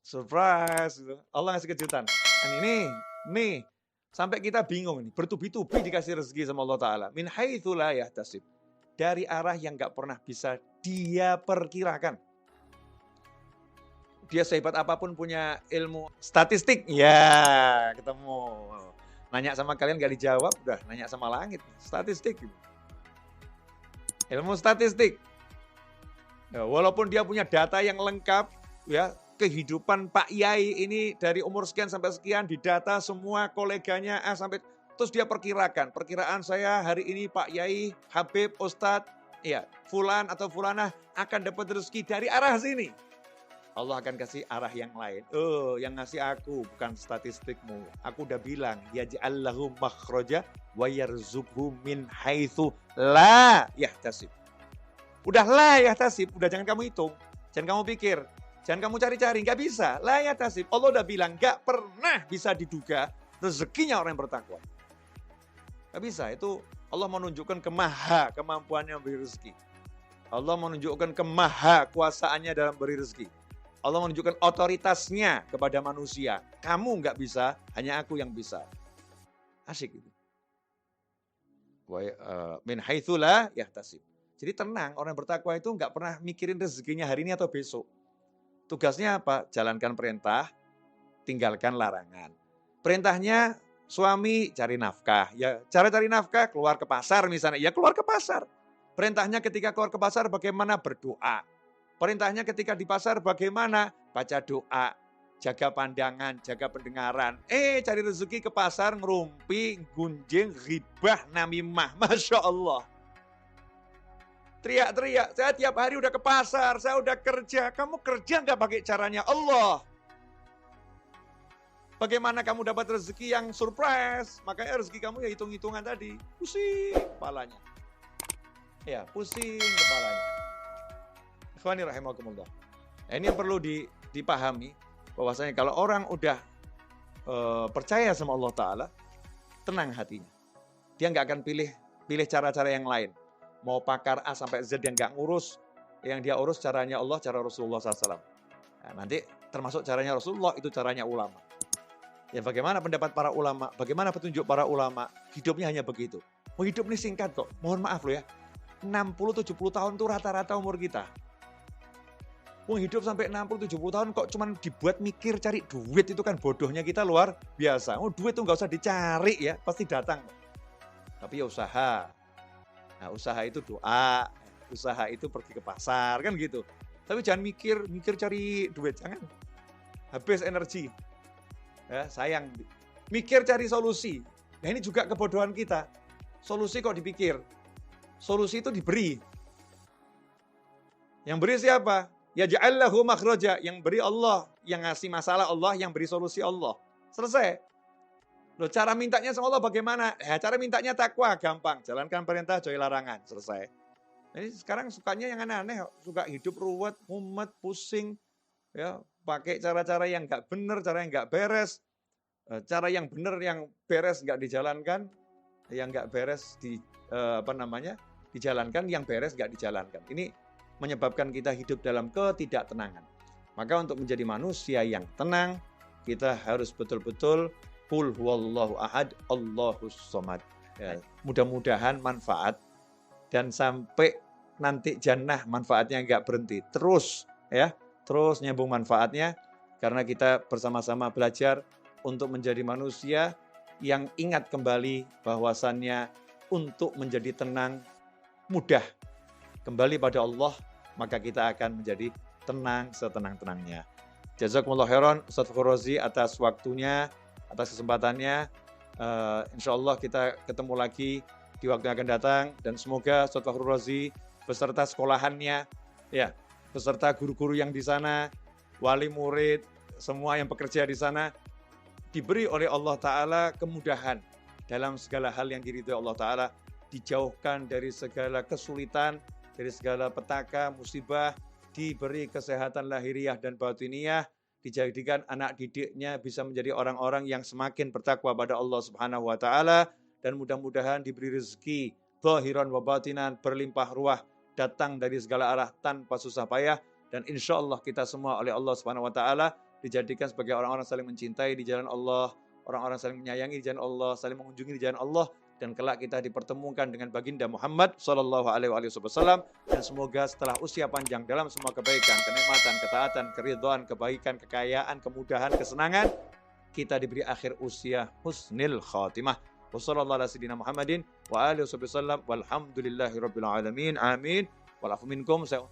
surprise gitu. Allah ngasih kejutan. Dan nih, sampai kita bingung nih, bertubi-tubi dikasih rezeki sama Allah Ta'ala. Min haitsu la yahtasib. Dari arah yang nggak pernah bisa dia perkirakan. Dia sehebat apapun punya ilmu statistik, ya ketemu. Nanya sama kalian gak dijawab, udah nanya sama langit. Statistik. Ilmu statistik. Ya, walaupun dia punya data yang lengkap, ya kehidupan Pak Yai ini dari umur sekian sampai sekian didata semua koleganya sampai terus dia perkiraan saya hari ini Pak Yai, Habib, Ustadz, ya Fulan atau Fulanah akan dapat rezeki dari arah sini. Allah akan kasih arah yang lain. Oh, yang ngasih aku bukan statistikmu. Aku udah bilang, yaj'allahu makhraja wa yarzuqhu min haitsu la yahtasib. Udah la yahtasib, udah jangan kamu hitung, jangan kamu pikir, jangan kamu cari-cari, nggak bisa. La yahtasib. Allah udah bilang nggak pernah bisa diduga rezekinya orang yang bertakwa. Nggak bisa. Itu Allah menunjukkan kemampuannya memberi rezeki. Allah menunjukkan kemahakuasaannya dalam beri rezeki. Allah menunjukkan otoritasnya kepada manusia. Kamu nggak bisa, hanya aku yang bisa. Asyik itu. Min haitsu la yahtasib. Jadi tenang, orang bertakwa itu nggak pernah mikirin rezekinya hari ini atau besok. Tugasnya apa? Jalankan perintah, tinggalkan larangan. Perintahnya suami cari nafkah. Ya, cara cari nafkah keluar ke pasar misalnya. Ya keluar ke pasar. Perintahnya ketika keluar ke pasar bagaimana berdoa. Perintahnya ketika di pasar bagaimana? Baca doa, jaga pandangan, jaga pendengaran. Cari rezeki ke pasar, ngerumpi, gunjing, ghibah, namimah. Masya Allah. Teriak-teriak, saya tiap hari udah ke pasar, saya udah kerja. Kamu kerja nggak pakai caranya Allah? Bagaimana kamu dapat rezeki yang surprise? Makanya rezeki kamu ya hitung-hitungan tadi. Pusing kepalanya. Ya, pusing kepalanya. Ikhwani rahimakumullah. Nah, ini yang perlu dipahami bahwasanya kalau orang udah percaya sama Allah Ta'ala, tenang hatinya. Dia nggak akan pilih cara-cara yang lain. Mau pakar A sampai Z yang nggak ngurus, yang dia urus caranya Allah, cara Rasulullah SAW. Nah, nanti termasuk caranya Rasulullah, itu caranya ulama. Ya bagaimana pendapat para ulama, bagaimana petunjuk para ulama, hidupnya hanya begitu. Oh, hidup ini singkat kok, mohon maaf loh ya. 60-70 tahun itu rata-rata umur kita. Hidup sampai 60-70 tahun kok cuman dibuat mikir cari duit, itu kan bodohnya kita luar biasa. Duit tuh nggak usah dicari ya, pasti datang. Tapi ya usaha. Nah, usaha itu doa, usaha itu pergi ke pasar kan gitu. Tapi jangan mikir cari duit, jangan. Habis energi. Ya, sayang. Mikir cari solusi. Nah, ini juga kebodohan kita. Solusi kok dipikir. Solusi itu diberi. Yang beri siapa? Ya ja'allahu makhraja, yang beri Allah, yang ngasih masalah Allah, yang beri solusi Allah. Selesai. Loh, cara mintanya sama Allah bagaimana? Cara mintanya takwa, gampang. Jalankan perintah, jauhi larangan. Selesai. Ini sekarang sukanya yang aneh-aneh, suka hidup ruwet, mumet, pusing, ya, pakai cara-cara yang nggak benar, cara yang nggak beres, cara yang benar, yang beres nggak dijalankan, yang nggak beres dijalankan, yang beres nggak dijalankan. Ini menyebabkan kita hidup dalam ketidaktenangan. Maka untuk menjadi manusia yang tenang, kita harus betul-betul qul huwallahu ahad, Allahus somad. Ya, mudah-mudahan manfaat dan sampai nanti jannah manfaatnya nggak berhenti. Terus nyambung manfaatnya karena kita bersama-sama belajar untuk menjadi manusia yang ingat kembali bahwasannya untuk menjadi tenang mudah kembali pada Allah, maka kita akan menjadi tenang setenang-tenangnya. Jazakumullah khairan Ustaz Fakhrur Razi atas waktunya, atas kesempatannya. Insyaallah kita ketemu lagi di waktu yang akan datang dan semoga Ustaz Fakhrur Razi beserta sekolahannya, ya, beserta guru-guru yang di sana, wali murid, semua yang bekerja di sana diberi oleh Allah Ta'ala kemudahan dalam segala hal yang diridhoi Allah Ta'ala, dijauhkan dari segala kesulitan, dari segala petaka, musibah, diberi kesehatan lahiriah dan batiniyah, dijadikan anak didiknya bisa menjadi orang-orang yang semakin bertakwa pada Allah Subhanahu wa Ta'ala, dan mudah-mudahan diberi rezeki zahiran wa batinan, berlimpah ruah, datang dari segala arah tanpa susah payah, dan insya Allah kita semua oleh Allah Subhanahu wa Ta'ala dijadikan sebagai orang-orang saling mencintai di jalan Allah, orang-orang saling menyayangi di jalan Allah, saling mengunjungi di jalan Allah, dan kelak kita dipertemukan dengan baginda Muhammad sallallahu alaihi wasallam. Dan semoga setelah usia panjang dalam semua kebaikan, kenikmatan, ketaatan, keridhaan, kebaikan, kekayaan, kemudahan, kesenangan, kita diberi akhir usia husnul khatimah. Wassallallahu ala sayyidina Muhammadin wa alihi wasallam walhamdulillahi rabbil alamin. Amin. Walafu minkum. Saya